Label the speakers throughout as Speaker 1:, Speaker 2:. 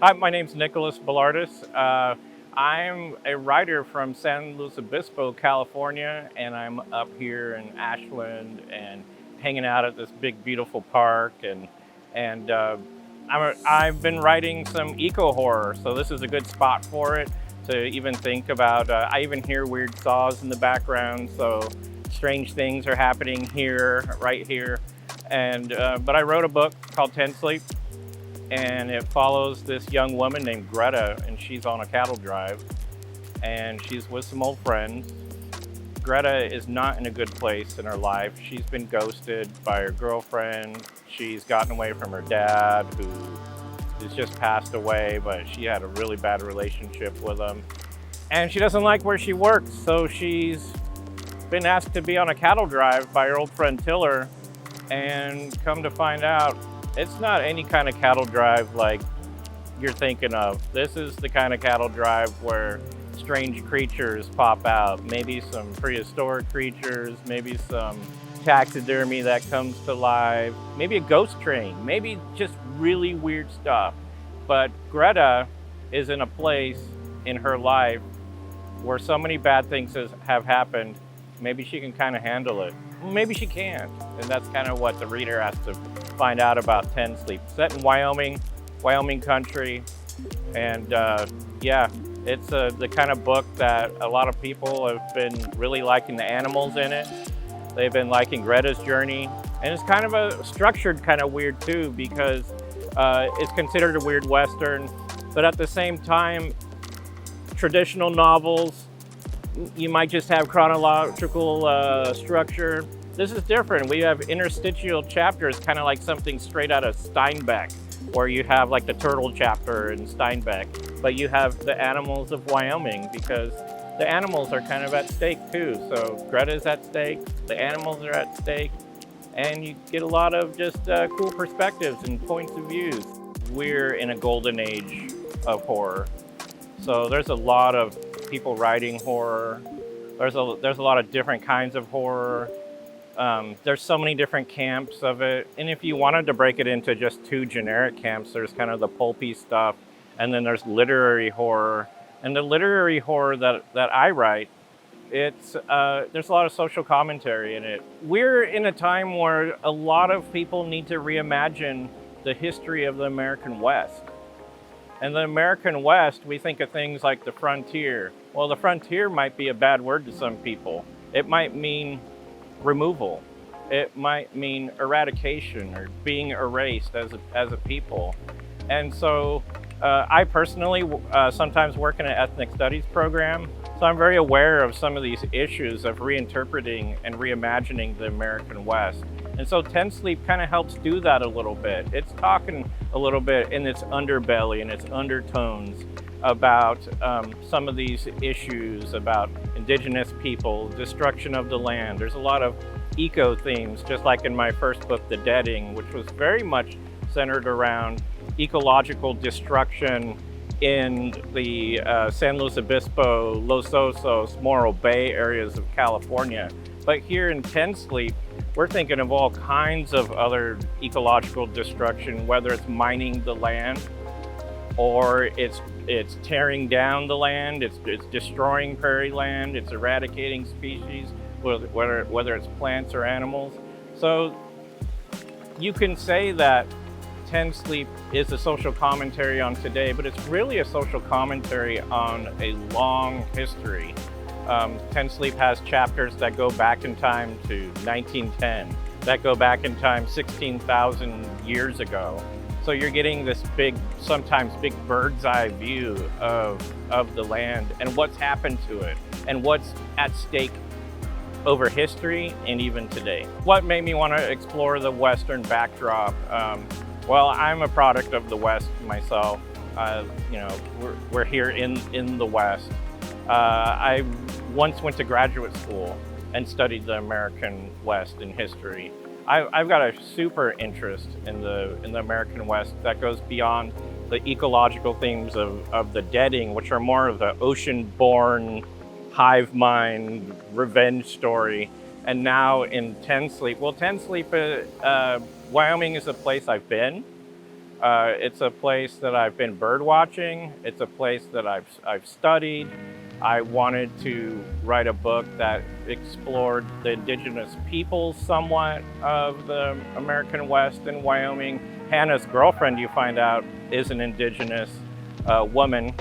Speaker 1: Hi, my name's Nicholas Belardes. I'm a writer from San Luis Obispo, California, and I'm up here in Ashland and hanging out at this big, beautiful park. And I've been writing some eco horror, so this is a good spot for it to even think about. I even hear weird saws in the background, so strange things are happening here, right here. But I wrote a book called Ten Sleep, and it follows this young woman named Greta, and she's on a cattle drive, and she's with some old friends. Greta is not in a good place in her life. She's been ghosted by her girlfriend. She's gotten away from her dad, who has just passed away, but she had a really bad relationship with him. And she doesn't like where she works, so she's been asked to be on a cattle drive by her old friend Tiller, and come to find out, it's not any kind of cattle drive like you're thinking of. This is the kind of cattle drive where strange creatures pop out. Maybe some prehistoric creatures, maybe some taxidermy that comes to life, maybe a ghost train, maybe just really weird stuff. But Greta is in a place in her life where so many bad things have happened. Maybe she can kind of handle it. Maybe she can't. And that's kind of what the reader has to find out about Ten Sleep. Set in Wyoming country. And yeah, it's the kind of book that a lot of people have been really liking the animals in it. They've been liking Greta's journey. And it's kind of a structured kind of weird too, because it's considered a weird Western. But at the same time, traditional novels, you might just have chronological structure. This is different. We have interstitial chapters, kind of like something straight out of Steinbeck, where you have like the turtle chapter in Steinbeck, but you have the animals of Wyoming, because the animals are kind of at stake too. So Greta's at stake, the animals are at stake, and you get a lot of just cool perspectives and points of views. We're in a golden age of horror. So there's a lot of people writing horror. There's a lot of different kinds of horror. There's so many different camps of it. And if you wanted to break it into just two generic camps, there's kind of the pulpy stuff, and then there's literary horror. And the literary horror that I write, there's a lot of social commentary in it. We're in a time where a lot of people need to reimagine the history of the American West. And the American West, we think of things like the frontier. Well, the frontier might be a bad word to some people. It might mean removal. It might mean eradication or being erased as a people. And so I personally sometimes work in an ethnic studies program, so I'm very aware of some of these issues of reinterpreting and reimagining the American West. And so Ten Sleep kind of helps do that a little bit. It's talking a little bit in its underbelly and its undertones about some of these issues about indigenous people, destruction of the land. There's a lot of eco themes, just like in my first book, The Deading, which was very much centered around ecological destruction in the San Luis Obispo, Los Osos, Morro Bay areas of California. But here in Ten Sleep, we're thinking of all kinds of other ecological destruction, whether it's mining the land, or it's tearing down the land, it's destroying prairie land, it's eradicating species, whether it's plants or animals. So you can say that Ten Sleep is a social commentary on today, but it's really a social commentary on a long history. Ten Sleep has chapters that go back in time to 1910, that go back in time 16,000 years ago. So you're getting this sometimes big bird's eye view of the land and what's happened to it and what's at stake over history and even today. What made me want to explore the Western backdrop? Well, I'm a product of the West myself. We're here in the West. I once went to graduate school and studied the American West in history. I've got a super interest in the American West that goes beyond the ecological themes of the Deading, which are more of the ocean-born hive mind revenge story. And now in Ten Sleep, well, Ten Sleep, Wyoming is a place I've been. It's a place that I've been bird watching. It's a place that I've studied. I wanted to write a book that explored the indigenous peoples somewhat of the American West and Wyoming. Hannah's girlfriend, you find out, is an indigenous woman.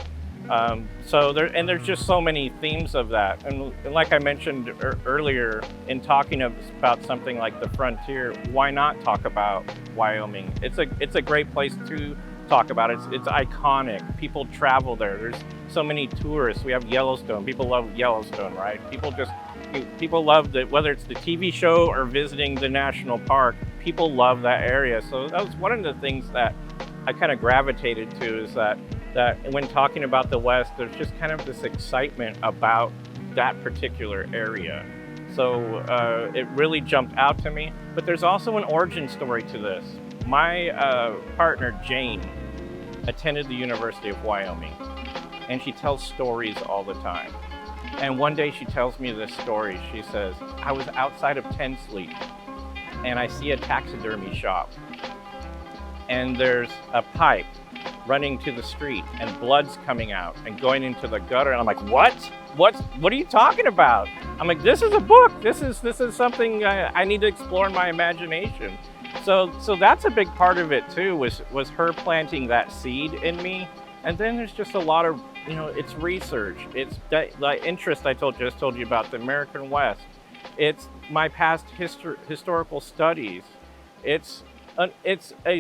Speaker 1: There's just so many themes of that. And like I mentioned earlier, in talking about something like the frontier, why not talk about Wyoming? It's a great place to talk about it. It's iconic. People travel there. There's so many tourists. We have Yellowstone. People love Yellowstone, right? People love whether it's the TV show or visiting the national park, people love that area. So that was one of the things that I kind of gravitated to, is that when talking about the West, there's just kind of this excitement about that particular area. So it really jumped out to me. But there's also an origin story to this. My partner, Jane, attended the University of Wyoming, and she tells stories all the time. And one day she tells me this story. She says, I was outside of Ten Sleep, and I see a taxidermy shop, and there's a pipe running to the street, and blood's coming out and going into the gutter. And I'm like, what are you talking about? I'm like, this is a book. This is something I need to explore in my imagination. So that's a big part of it too, was her planting that seed in me. And then there's just a lot of, it's research. It's the interest I just told you about the American West. It's my past historical studies. It's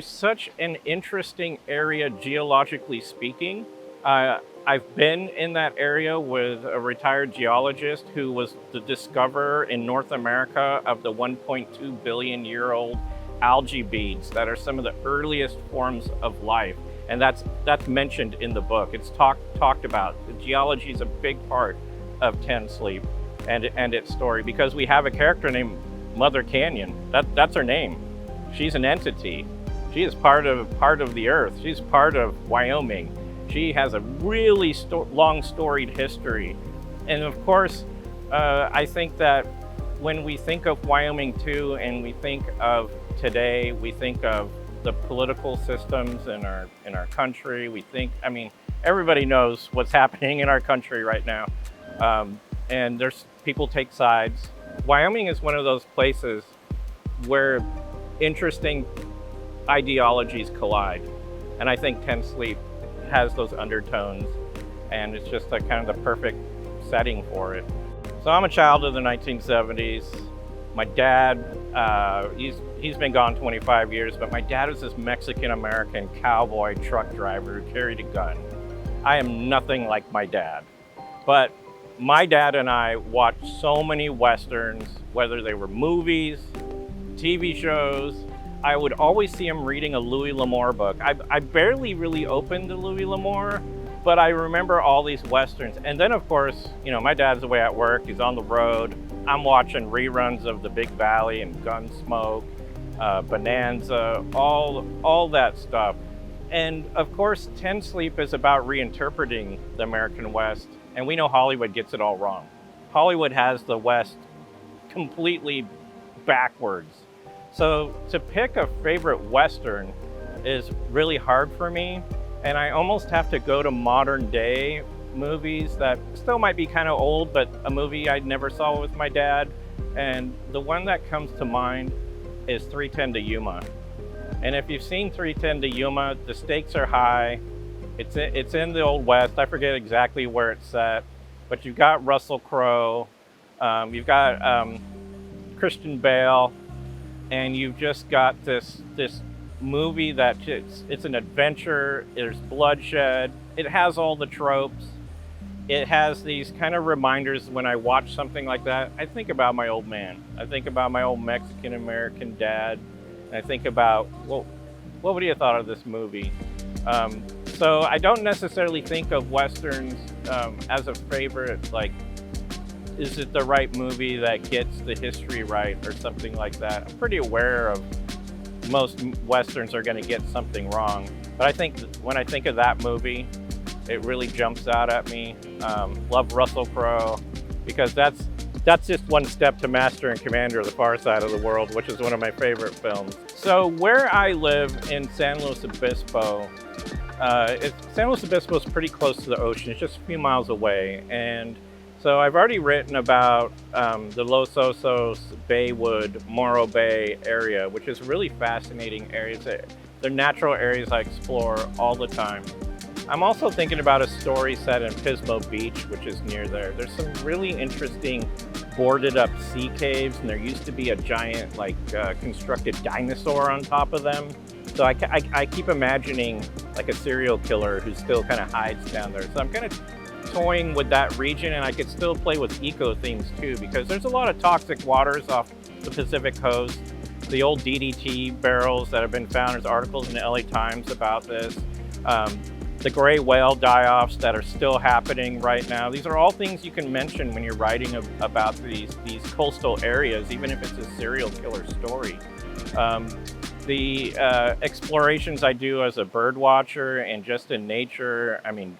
Speaker 1: such an interesting area, geologically speaking. I've been in that area with a retired geologist who was the discoverer in North America of the 1.2 billion year old algae beads that are some of the earliest forms of life. And that's mentioned in the book. It's talked about. The geology is a big part of Ten Sleep and its story, because we have a character named Mother Canyon. That's her name. She's an entity. She is part of the earth. She's part of Wyoming. She has a really long storied history. And of course, I think that when we think of Wyoming too, and we think of today, we think of the political systems in our country. Everybody knows what's happening in our country right now. And there's people take sides. Wyoming is one of those places where interesting ideologies collide. And I think Ten Sleep has those undertones, and it's just kind of the perfect setting for it. So I'm a child of the 1970s. My dad, he's been gone 25 years, but my dad was this Mexican-American cowboy truck driver who carried a gun. I am nothing like my dad, but my dad and I watched so many Westerns, whether they were movies, TV shows. I would always see him reading a Louis L'Amour book. I barely really opened the Louis L'Amour, but I remember all these Westerns. And then of course, my dad's away at work, he's on the road. I'm watching reruns of The Big Valley and Gunsmoke, Bonanza, all that stuff. And of course, Ten Sleep is about reinterpreting the American West, and we know Hollywood gets it all wrong. Hollywood has the West completely backwards. So to pick a favorite Western is really hard for me, and I almost have to go to modern day movies that still might be kind of old, but a movie I never saw with my dad. And the one that comes to mind is 3:10 to Yuma. And if you've seen 3:10 to Yuma, the stakes are high. It's in the Old West. I forget exactly where it's set, but you've got Russell Crowe, you've got Christian Bale, and you've just got this movie that it's an adventure. There's bloodshed. It has all the tropes. It has these kind of reminders. When I watch something like that, I think about my old man. I think about my old Mexican-American dad. And I think about, well, what would he have thought of this movie? So I don't necessarily think of Westerns as a favorite, like, is it the right movie that gets the history right or something like that? I'm pretty aware of most Westerns are going to get something wrong. But I think when I think of that movie, it really jumps out at me. Love Russell Crowe, because that's just one step to Master and Commander of the Far Side of the World, which is one of my favorite films. So where I live in San Luis Obispo, San Luis Obispo is pretty close to the ocean. It's just a few miles away. And so I've already written about the Los Osos, Baywood, Morro Bay area, which is really fascinating areas. They're natural areas I explore all the time. I'm also thinking about a story set in Pismo Beach, which is near there. There's some really interesting boarded up sea caves, and there used to be a giant constructed dinosaur on top of them. So I keep imagining like a serial killer who still kind of hides down there. So I'm kind of toying with that region, and I could still play with eco themes too, because there's a lot of toxic waters off the Pacific coast. The old DDT barrels that have been found, there's articles in the LA Times about this. The gray whale die-offs that are still happening right now. These are all things you can mention when you're writing about these coastal areas, even if it's a serial killer story. The explorations I do as a bird watcher and just in nature, I mean,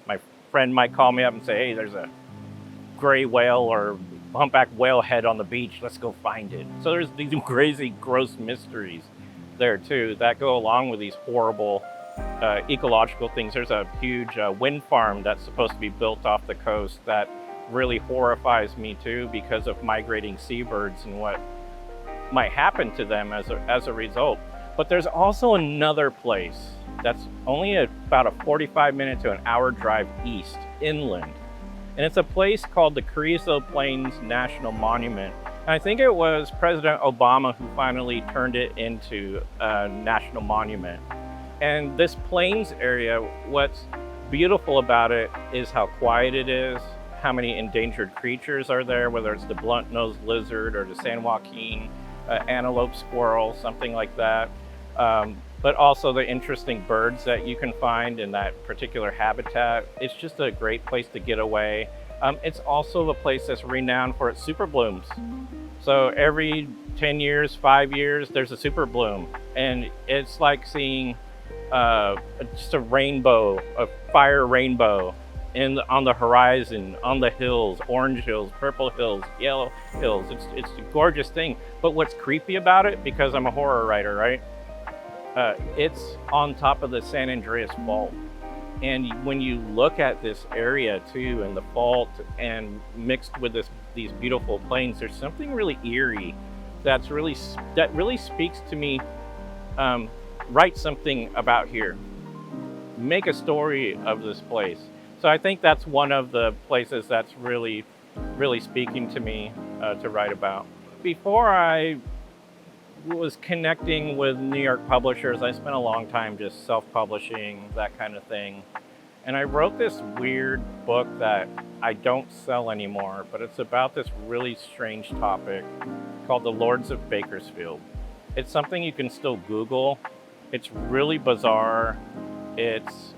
Speaker 1: my friend might call me up and say, hey, there's a gray whale or humpback whale head on the beach, let's go find it. So there's these crazy, gross mysteries there too that go along with these horrible ecological things. There's a huge wind farm that's supposed to be built off the coast that really horrifies me too, because of migrating seabirds and what might happen to them as a result. But there's also another place that's only about a 45-minute to an hour drive east, inland. And it's a place called the Carrizo Plains National Monument. And I think it was President Obama who finally turned it into a national monument. And this plains area, what's beautiful about it is how quiet it is, how many endangered creatures are there, whether it's the blunt-nosed lizard or the San Joaquin antelope squirrel, something like that. But also the interesting birds that you can find in that particular habitat. It's just a great place to get away. It's also a place that's renowned for its super blooms. So every 10 years, 5 years, there's a super bloom. And it's like seeing just a rainbow, a fire rainbow on the horizon, on the hills, orange hills, purple hills, yellow hills. It's a gorgeous thing. But what's creepy about it, because I'm a horror writer, right? It's on top of the San Andreas Fault. And when you look at this area too, and the fault, and mixed with these beautiful plains, there's something really eerie that really speaks to me. Write something about here. Make a story of this place. So I think that's one of the places that's really, really speaking to me to write about. Before I was connecting with New York publishers, I spent a long time just self-publishing, that kind of thing. And I wrote this weird book that I don't sell anymore, but it's about this really strange topic called The Lords of Bakersfield. It's something you can still Google. It's really bizarre. It's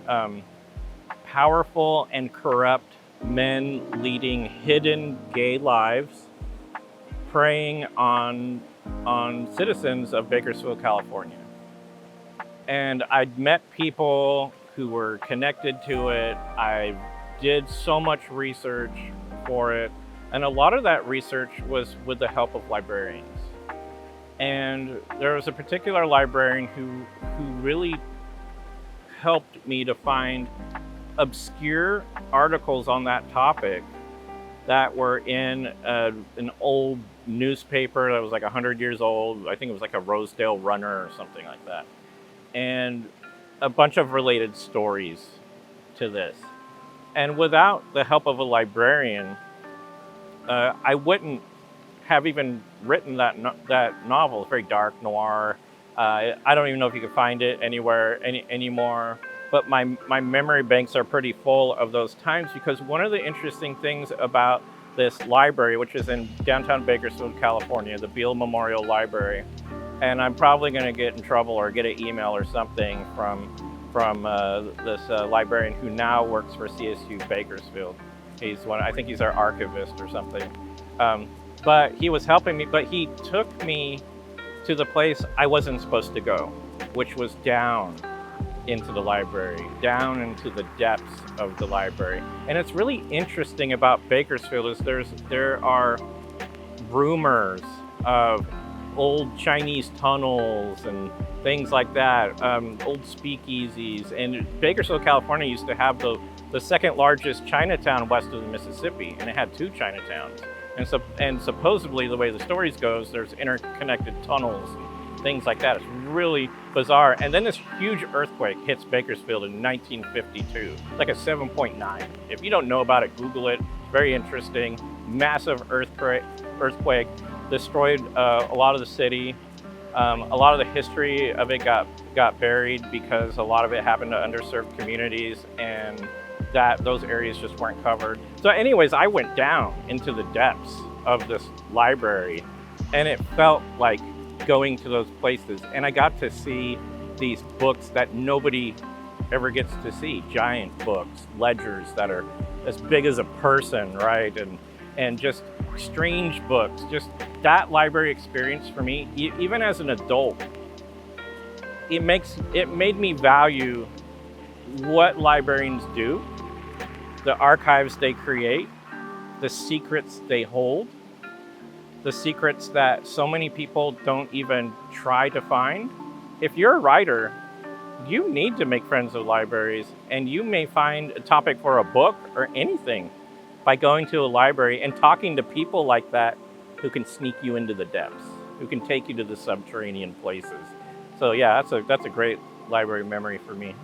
Speaker 1: powerful and corrupt men leading hidden gay lives, preying on citizens of Bakersfield, California. And I'd met people who were connected to it. I did so much research for it. And a lot of that research was with the help of librarians. And there was a particular librarian who really helped me to find obscure articles on that topic that were in an old newspaper that was like 100 years old. I think it was like a Rosedale Runner or something like that. And a bunch of related stories to this. And without the help of a librarian, I wouldn't have even written that novel. It's very dark, noir. I don't even know if you can find it anywhere anymore. But my memory banks are pretty full of those times, because one of the interesting things about this library, which is in downtown Bakersfield, California, the Beale Memorial Library, and I'm probably going to get in trouble or get an email or something from this librarian who now works for CSU Bakersfield. I think he's our archivist or something. But he was helping me, but he took me to the place I wasn't supposed to go, which was down into the library, down into the depths of the library. And it's really interesting about Bakersfield is there are rumors of old Chinese tunnels and things like that, old speakeasies. And Bakersfield, California used to have the second largest Chinatown west of the Mississippi, and it had two Chinatowns. And supposedly, the way the stories goes, there's interconnected tunnels and things like that. It's really bizarre. And then this huge earthquake hits Bakersfield in 1952, like a 7.9. If you don't know about it, Google it. It's very interesting. Massive earthquake destroyed a lot of the city. A lot of the history of it got buried because a lot of it happened to underserved communities, and that those areas just weren't covered. So anyways, I went down into the depths of this library, and it felt like going to those places. And I got to see these books that nobody ever gets to see, giant books, ledgers that are as big as a person, right? And just strange books. Just that library experience for me, even as an adult, it made me value what librarians do, the archives they create, the secrets they hold, the secrets that so many people don't even try to find. If you're a writer, you need to make friends with libraries, and you may find a topic for a book or anything by going to a library and talking to people like that who can sneak you into the depths, who can take you to the subterranean places. So yeah, that's a great library memory for me.